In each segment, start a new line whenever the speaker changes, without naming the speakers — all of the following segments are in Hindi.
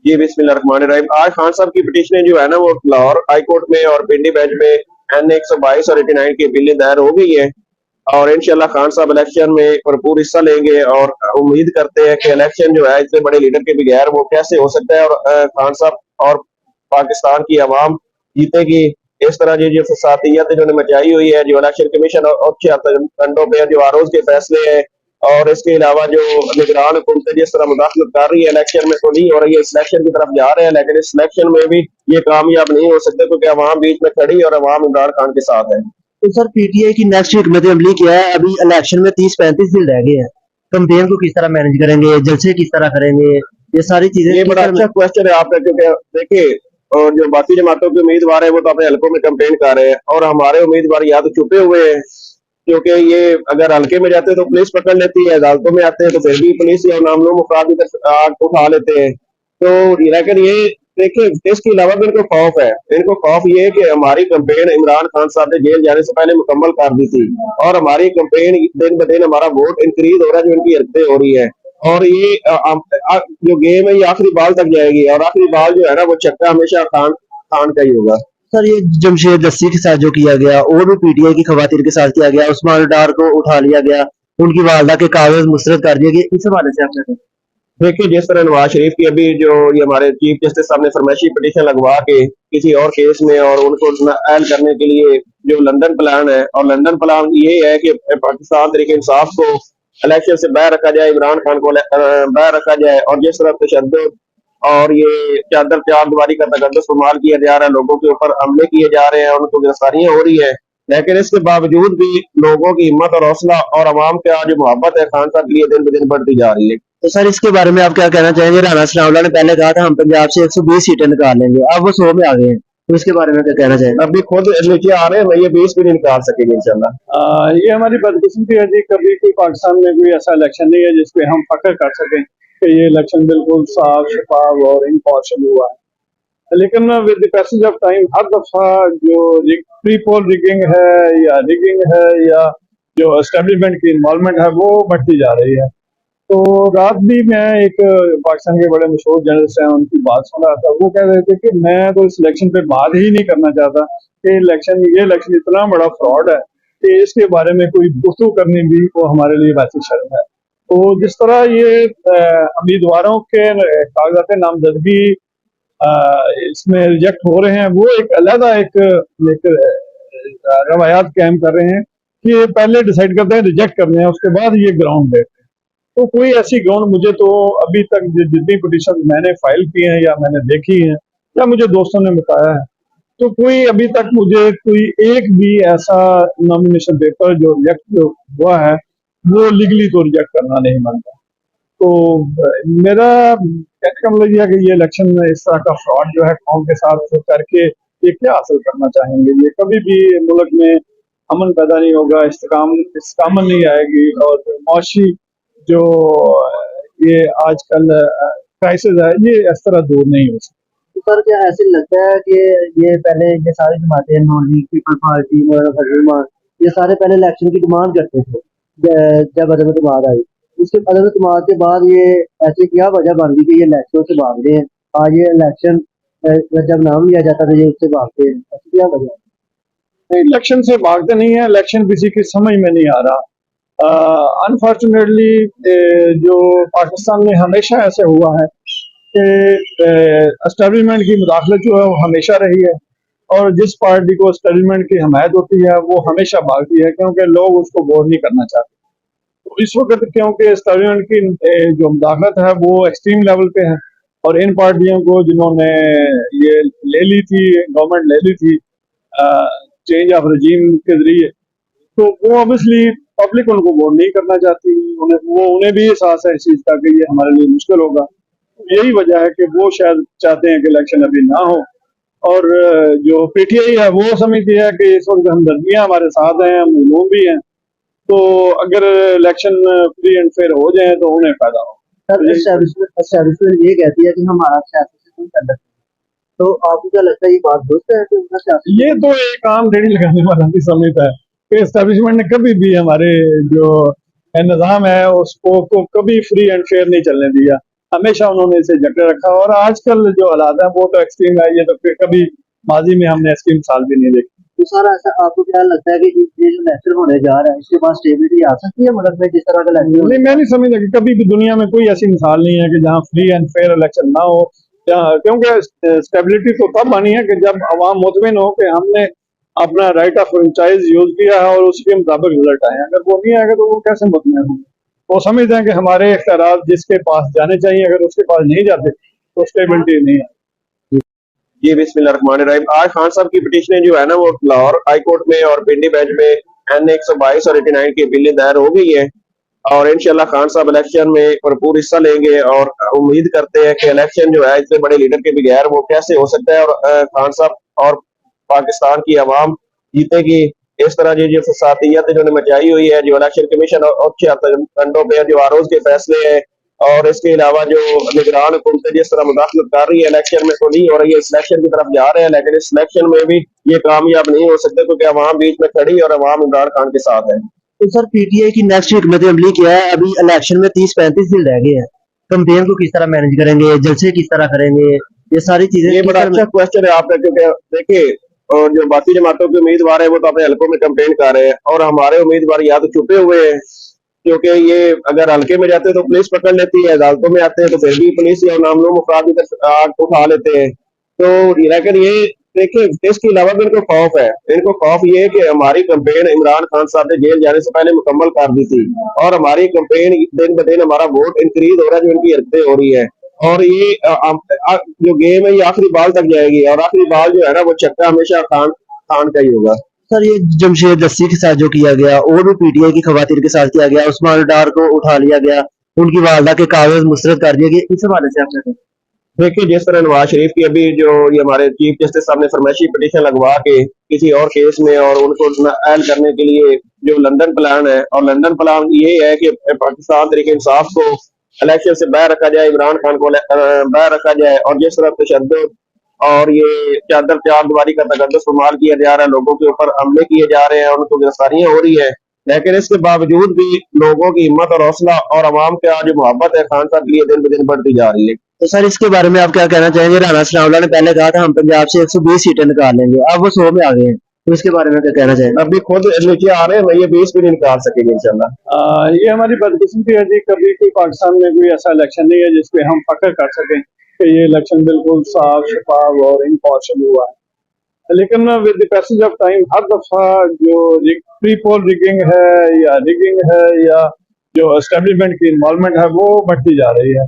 जी बिस्मिल्लाहिर्रहमानिर्रहीम। आज खान साहब की पिटीशनें जो है ना वो लाहौर हाई कोर्ट में और पिंडी बेंच में N 122 और 89 की अपीलें दायर हो गई है और इंशाल्लाह खान साहब इलेक्शन में भरपूर हिस्सा लेंगे और उम्मीद करते हैं कि इलेक्शन जो है इतने बड़े लीडर के बगैर वो कैसे हो सकता है और खान साहब और पाकिस्तान की आवाम जीतेगी। इस तरह जो फसादियत इन्होंने मचाई हुई है, जो इलेक्शन कमीशन और खंडों पे जो आरोज के फैसले हैं और इसके अलावा जो निगरान हुकूमतें जिस तरह मुदाखलत कर रही है इलेक्शन में, तो नहीं हो रही है, सिलेक्शन की तरफ जा रहे हैं, लेकिन इस सिलेक्शन में भी ये कामयाब नहीं हो सकते क्योंकि अवाम बीच में खड़ी और अवाम इमरान खान के साथ है।
तो सर पीटीआई की नेक्स्ट हिकमत अमली क्या है? अभी इलेक्शन में 30-35 दिन रह गए हैं, कंपेन को किस तरह मैनेज करेंगे, जलसे किस तरह करेंगे, ये सारी चीजें
ये
किस
बड़ा
तरह
अच्छा क्वेश्चन है आपका, क्योंकि देखिए और जो बाकी जमातों के उम्मीदवार है वो तो अपने हल्कों में कैंपेन कर रहे हैं और हमारे उम्मीदवार या तो छुपे हुए हैं क्योंकि ये अगर हल्के में जाते हैं तो पुलिस पकड़ लेती है, अदालतों में आते हैं तो फिर भी पुलिस या नामलूम अफराद आग उठा लेते हैं। तो लेकिन ये देखिए इसके अलावा भी इनको खौफ है, इनको खौफ ये है कि हमारी कंपेन इमरान खान साहब ने जेल जाने से पहले मुकम्मल कर दी थी और हमारी कंपेन दिन ब दिन हमारा वोट इंक्रीज हो रहा है, जो इनकी हरकतें हो रही है और ये जो गेम है ये आखिरी बॉल तक जाएगी और आखिरी बॉल जो है ना वो छक्का हमेशा खान खान का ही होगा।
सर ये जमशेद लस्सी के साथ जो किया गया और भी पीटीआई की खवातीर के साथ किया गया, उस्मान डार को उठा लिया गया, उनकी वालदा के कागज मुस्तरद कर दिए गए, इस हवाले से आप क्या कहें?
देखिए जिस तरह नवाज शरीफ की अभी जो ये हमारे चीफ जस्टिस साहब ने फरमाइशी पिटीशन लगवा के किसी और केस में और उनको अहल करने के लिए जो लंदन प्लान है, और लंदन प्लान ये है कि पाकिस्तान तरीके इंसाफ को इलेक्शन से बाहर रखा जाए, इमरान खान को बाहर रखा जाए और जिस तरह तशद्दुद और ये चादर चार दीवारी का तकद्दुस इस्तेमाल किया जा रहा है, लोगों के ऊपर हमले किए जा रहे हैं, उनको गिरफ्तारियां हो रही है, लेकिन इसके बावजूद भी लोगों की हिम्मत और हौसला और अवाम का जो मोहब्बत है खान साहब के लिए दिन ब दिन बढ़ती जा रही है।
तो सर इसके बारे में आप क्या कहना चाहेंगे? राना सनाउल्लाह ने पहले कहा था हम पंजाब से 120 सीटें निकाल लेंगे, अब वो 100 में आ गए हैं, तो इसके बारे में क्या कहना चाहेंगे?
अभी खुद नीचे आ रहे हैं, ये 20 भी नहीं निकाल सकेंगे इंशाल्लाह।
ये हमारी बदकिस्मती है जी, कभी कोई पाकिस्तान में कोई ऐसा इलेक्शन नहीं है जिसपे हम फख्र कर सकें कि ये इलेक्शन बिल्कुल साफ शफाफ और इम्पार्शल हुआ है। लेकिन with the passage of time हर दफा जो प्री पोल रिगिंग है या रिगिंग है या जो एस्टेब्लिशमेंट की इन्वॉल्वमेंट है वो बढ़ती जा रही है। तो रात भी मैं एक पाकिस्तान के बड़े मशहूर जर्नलिस्ट हैं उनकी बात सुन रहा था, वो कह रहे थे कि मैं तो इस इलेक्शन पे बात ही नहीं करना चाहता कि ये इलेक्शन इतना बड़ा फ्रॉड है कि इसके बारे में कोई गुफ्तगू करनी भी वो हमारे लिए वैसे शर्म है। तो जिस तरह ये उम्मीदवारों के कागजात नामजदगी इसमें रिजेक्ट हो रहे हैं, वो एक अलग एक रवायात कायम कर रहे हैं कि पहले डिसाइड करते हैं रिजेक्ट करने हैं, उसके बाद ये ग्राउंड देते हैं। तो कोई ऐसी ग्राउंड मुझे तो अभी तक जितनी पिटीशन मैंने फाइल की है या मैंने देखी है या मुझे दोस्तों ने बताया है, तो कोई अभी तक मुझे कोई एक भी ऐसा नॉमिनेशन पेपर जो रिजेक्ट हुआ है वो लीगली तो रिजेक्ट करना नहीं मानता। तो मेरा कहने का मतलब यह है कि ये इलेक्शन में इस तरह का फ्रॉड जो है कौम के साथ करके ये क्या हासिल करना चाहेंगे? ये कभी भी मुल्क में अमन पैदा नहीं होगा, इस्तेकामत नहीं आएगी और मुआशी जो ये आजकल क्राइसिस है ये इस तरह दूर नहीं हो सकती।
तो सर क्या ऐसे लगता है कि ये पहले ये सारी जमातें नॉन लीग पीपल पार्टी ये सारे पहले इलेक्शन की डिमांड करते थे, जब अदम इत्तेमाद आई, उसके अदम इत्तेमाद के बाद ये ऐसी क्या वजह बन गई कि ये इलेक्शन से भाग रहे हैं? आज ये इलेक्शन जब नाम लिया जाता था ये उससे भागते हैं, ऐसी क्या वजह?
इलेक्शन से भागते नहीं है, इलेक्शन किसी की समझ में नहीं आ रहा। अनफॉर्चुनेटली जो पाकिस्तान में हमेशा ऐसे हुआ है कि एस्टेब्लिशमेंट की मुदाखलत जो है वो हमेशा रही है और जिस पार्टी को एस्टेब्लिशमेंट की हमायत होती है वो हमेशा भागती है क्योंकि लोग उसको वोट नहीं करना चाहते। तो इस वक्त क्योंकि एस्टेब्लिशमेंट की जो मुदाखलत है वो एक्सट्रीम लेवल पे है और इन पार्टियों को जिन्होंने ये ले ली थी, गवर्नमेंट ले ली थी चेंज ऑफ रजीम के जरिए, तो वो ऑब्वियसली पब्लिक उनको वोट नहीं करना चाहती, उन्हें भी एहसास है इस चीज का कि ये हमारे लिए मुश्किल होगा। यही वजह है कि वो शायद चाहते हैं कि इलेक्शन अभी ना हो और जो पीटीआई है वो समझती है कि इस वक्त हमदर्दियां हमारे साथ हैं, हम मजलूम भी हैं, तो अगर इलेक्शन फ्री एंड फेयर हो जाए तो उन्हें फायदा हो।
सर एस्टेब्लिशमेंट ये कहती है कि हमारा सियासत से कोई ताल्लुक नहीं, तो आपको क्या लगता है ये बात दुरुस्त है कि उनका सियासत?
ये तो एक आम रेडी लगाने वाला भी समझता है कि एस्टेब्लिशमेंट ने कभी भी हमारे जो निज़ाम है उसको कभी फ्री एंड फेयर नहीं चलने दिया। हमेशा उन्होंने इसे जकड़े रखा। और आजकल जो हालात है वो तो एक्सट्रीम है, ये तो फिर कभी माजी में हमने ऐसी मिसाल भी नहीं देखी।
तो सर ऐसा आपको क्या लगता है कि ये जो इलेक्शन होने जा रहा है इसके बाद स्टेबिलिटी आ सकती है मुल्क में जिस तरह का इलेक्शन
नहीं, मैं नहीं समझता कि कभी भी दुनिया में कोई ऐसी मिसाल नहीं है कि जहाँ फ्री एंड फेयर इलेक्शन ना हो, क्योंकि स्टेबिलिटी तो तब आनी है कि जब अवाम मुतमिन हो कि हमने अपना राइट ऑफ फ्रेंचाइज यूज किया है और उसके मुताबिक रिजल्ट आए। अगर वो नहीं आएगा तो वो कैसे मुतमिन होंगे? वो समझते हैं कि हमारे इख्तियारात जिसके पास जाने चाहिए अगर उसके पास नहीं जाते तो स्टेबिलिटी नहीं है।
जी बिस्मिल्लाहिर्रहमानिर्रहीम। आज खान साहब की पिटीशनें जो है ना वो लाहौर हाई कोर्ट में और पिंडी बेंच में एन 122 और 89 की बिलें दायर हो गई है और इंशाल्लाह खान साहब इलेक्शन में भरपूर हिस्सा लेंगे और उम्मीद करते हैं कि इलेक्शन जो है इतने बड़े लीडर के बगैर वो कैसे हो सकता है और खान साहब और पाकिस्तान की आवाम जीतेगी। इस तरह जो फसादियत इन्होंने मचाई हुई है, जो इलेक्शन कमीशन और खंडों पे जो आरोज के फैसले हैं और इसके अलावा जो निगरान हुकूमतें जिस तरह मुदाखलत कर रही है इलेक्शन में तो नहीं हो रही है, इस इलेक्शन की तरफ जा रहे हैं, लेकिन इस इलेक्शन में भी ये कामयाब नहीं हो सकते क्योंकि अवाम बीच में खड़ी और अवाम इमरान खान के साथ है।
तो सर पीटीआई की नेक्स्ट हिकमत अमली क्या है? अभी इलेक्शन में 30-35 दिन रह गए हैं, कंपेन को किस तरह मैनेज करेंगे, जलसे किस तरह करेंगे, ये सारी चीजें
ये
किस
बड़ा
तरह
अच्छा क्वेश्चन है आपका, क्योंकि देखिए और जो बाकी जमातों के उम्मीदवार है वो तो अपने हल्कों में कैंपेन कर रहे हैं और हमारे उम्मीदवार या तो छुपे हुए हैं क्योंकि ये अगर हल्के में जाते हैं तो पुलिस पकड़ लेती है, अदालतों में आते हैं तो फिर भी पुलिस या नामलूम अफराद आग उठा लेते हैं। तो लेकिन ये देखिए इसके अलावा भी इनको खौफ है, इनको खौफ ये है कि हमारी कंपेन इमरान खान साहब ने जेल जाने से पहले मुकम्मल कर दी थी और हमारी कंपेन दिन ब दिन हमारा वोट इंक्रीज हो रहा है जो इनकी हरकतें हो रही है और ये जो गेम है ये आखिरी बॉल तक जाएगी और आखिरी बॉल जो है ना वो छक्का हमेशा खान खान का ही होगा।
सर ये जमशेद दस्ती के साथ जो किया गया और भी पीटीआई की खवातीर के साथ किया गया, उस्मान डार को उठा लिया गया, उनकी वालदा के कागज मुस्तरद कर दिए गए, इस हवाले से आप क्या कहें?
देखिए जिस तरह नवाज शरीफ की अभी जो ये हमारे चीफ जस्टिस साहब ने फरमाइशी पिटीशन लगवा के किसी और केस में और उनको नाअहल करने के लिए जो लंदन प्लान है और लंदन प्लान ये है कि पाकिस्तान तरीके इंसाफ को इलेक्शन से बाहर रखा जाए, इमरान खान को बाहर रखा जाए और जिस तरह तशद्दुद और ये चादर चार दीवारी का तकद्दुस इस्तेमाल किया जा रहा है, लोगों के ऊपर हमले किए जा रहे हैं और उनको गिरफ्तारियां हो रही है, लेकिन इसके बावजूद भी लोगों की हिम्मत और हौसला और अवाम का जो मोहब्बत है खान साहब के लिए दिन ब दिन बढ़ती जा रही है।
तो सर इसके बारे में आप क्या कहना चाहेंगे? राना सनाउल्लाह ने पहले कहा था हम पंजाब से 120 सीटें निकाल लेंगे, अब वो 100 में आ गए हैं, तो इसके बारे में क्या कहना चाहेंगे?
अभी खुद नीचे आ रहे हैं, ये 20 भी नहीं निकाल सकेंगे इंशाल्लाह।
ये हमारी बदकिस्मती है जी, कभी कोई पाकिस्तान में कोई ऐसा इलेक्शन नहीं है जिसपे हम फख्र कर सकें कि ये इलेक्शन बिल्कुल साफ शफाफ और इम्पार्शल हुआ है। लेकिन with the passage of time हर दफा जो प्री पोल रिगिंग है या रिगिंग है या जो एस्टेब्लिशमेंट की इन्वॉल्वमेंट है वो बढ़ती जा रही है।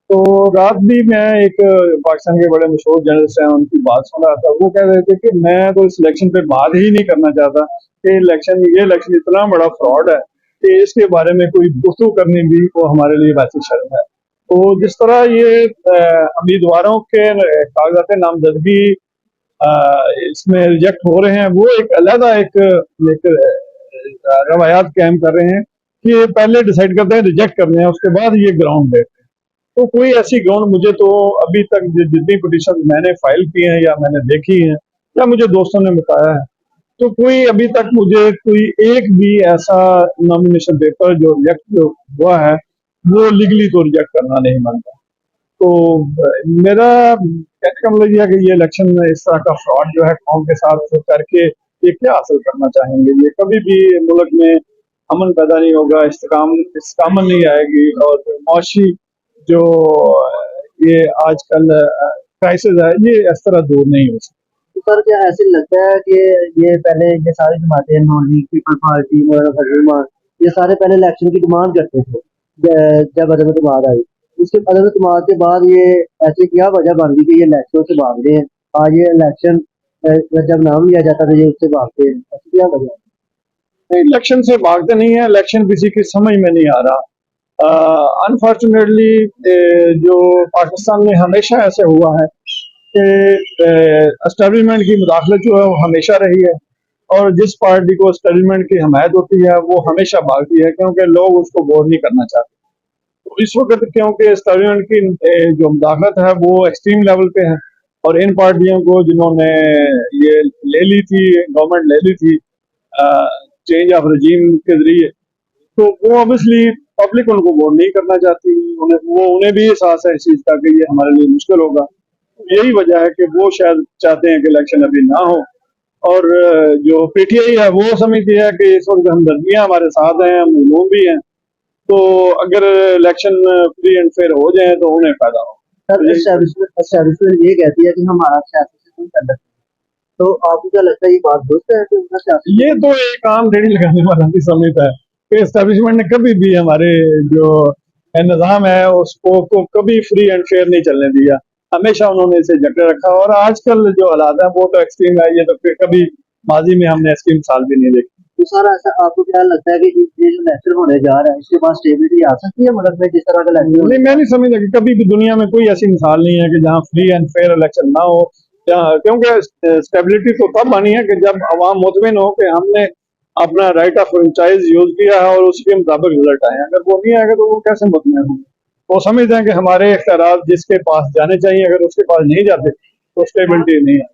तो रात भी मैं एक पाकिस्तान के बड़े मशहूर जर्नलिस्ट हैं उनकी बात सुन रहा था, वो कह रहे थे कि मैं तो इस इलेक्शन पे बात ही नहीं करना चाहता कि ये इलेक्शन इतना बड़ा फ्रॉड है कि इसके बारे में कोई गुफ्तगू करनी भी वो हमारे लिए वैसी शर्म है। तो जिस तरह ये उम्मीदवारों के कागजात नामजदगी इसमें रिजेक्ट हो रहे हैं, वो एक अलग एक रवायात कायम कर रहे हैं कि पहले डिसाइड करते हैं रिजेक्ट करने हैं उसके बाद ये ग्राउंड देते हैं। तो कोई ऐसी ग्राउंड मुझे तो अभी तक जितनी पिटीशन मैंने फाइल की हैं या मैंने देखी हैं या मुझे दोस्तों ने बताया है, तो कोई अभी तक मुझे कोई एक भी ऐसा नॉमिनेशन पेपर जो रिजेक्ट हुआ है वो लीगली तो रिजेक्ट करना नहीं मानता। तो मेरा कहने का मतलब यह है कि ये इलेक्शन में इस तरह का फ्रॉड जो है कौम के साथ करके ये क्या हासिल करना चाहेंगे? ये कभी भी मुल्क में अमन पैदा नहीं होगा, इस्तेकामत नहीं आएगी और मुआशी जो ये आजकल क्राइसिस है ये इस तरह दूर नहीं हो सकता।
तो सर क्या ऐसे लगता है कि ये पहले ये सारी जमातें नॉन लीग पीपल पार्टी मौलाना फजल रहमान ये सारे पहले इलेक्शन की डिमांड करते थे जब अदम इत्तेमाद आई, उसके अदम इत्तेमाद के बाद ये ऐसे क्या वजह बन गई कि ये इलेक्शन से भाग रहे हैं? आज ये इलेक्शन जब नाम लिया जाता था ये उससे भागते हैं, ऐसी क्या वजह है?
इलेक्शन से भागते नहीं है, इलेक्शन किसी की समझ में नहीं आ रहा। अनफॉर्चुनेटली जो पाकिस्तान में हमेशा ऐसे हुआ है कि एस्टेब्लिशमेंट की मुदाखलत जो है वो हमेशा रही है और जिस पार्टी को एस्टेब्लिशमेंट की हमायत होती है वो हमेशा भागती है क्योंकि लोग उसको वोट नहीं करना चाहते। तो इस वक्त क्योंकि एस्टेब्लिशमेंट की जो मुदाखलत है वो एक्सट्रीम लेवल पे है और इन पार्टियों को जिन्होंने ये ले ली थी, गवर्नमेंट ले ली थी चेंज ऑफ रजीम के जरिए, तो वो ऑब्वियसली पब्लिक उनको वोट नहीं करना चाहती। उन्हें भी एहसास है इस चीज का कि ये हमारे लिए मुश्किल होगा। यही वजह है कि वो शायद चाहते हैं कि इलेक्शन अभी ना हो। और जो पीटीआई है वो समझती है कि इस वक्त हमदर्दियां हमारे साथ हैं, हम मजलूम भी हैं, तो अगर इलेक्शन फ्री एंड फेयर हो जाए तो उन्हें फायदा हो।
सर एस्टेब्लिशमेंट ये कहती है कि हमारा सियासत से कोई ताल्लुक नहीं। तो आपको क्या लगता है ये बात दुरुस्त है कि उनका सियासत
ये तो एक आम रेडी लगाने वाला भी समझता है कि एस्टेब्लिशमेंट ने कभी भी हमारे जो निज़ाम है उसको को कभी फ्री एंड फेयर नहीं चलने दिया। हमेशा उन्होंने इसे जकड़े रखा। और आजकल जो हालात है वो तो एक्सट्रीम है। ये तो फिर कभी माजी में हमने इसकी मिसाल भी नहीं देखी।
तो सर ऐसा आपको क्या लगता है कि ये जो इलेक्शन होने जा रहा है इसके बाद स्टेबिलिटी आ सकती है मुल्क में जिस तरह का इलेक्शन
नहीं, मैं नहीं समझता कि कभी भी दुनिया में कोई ऐसी मिसाल नहीं है कि जहाँ फ्री एंड फेयर इलेक्शन ना हो। क्योंकि स्टेबिलिटी तो तब आनी है कि जब अवाम मुतमिन हो कि हमने अपना राइट ऑफ फ्रेंचाइज यूज किया है और उसके मुताबिक रिजल्ट आए। अगर वो नहीं आएगा तो वो कैसे मुतमिन होंगे? वो समझते हैं कि हमारे इख्तियारात जिसके पास जाने चाहिए, अगर उसके पास नहीं जाते तो स्टेबिलिटी नहीं है।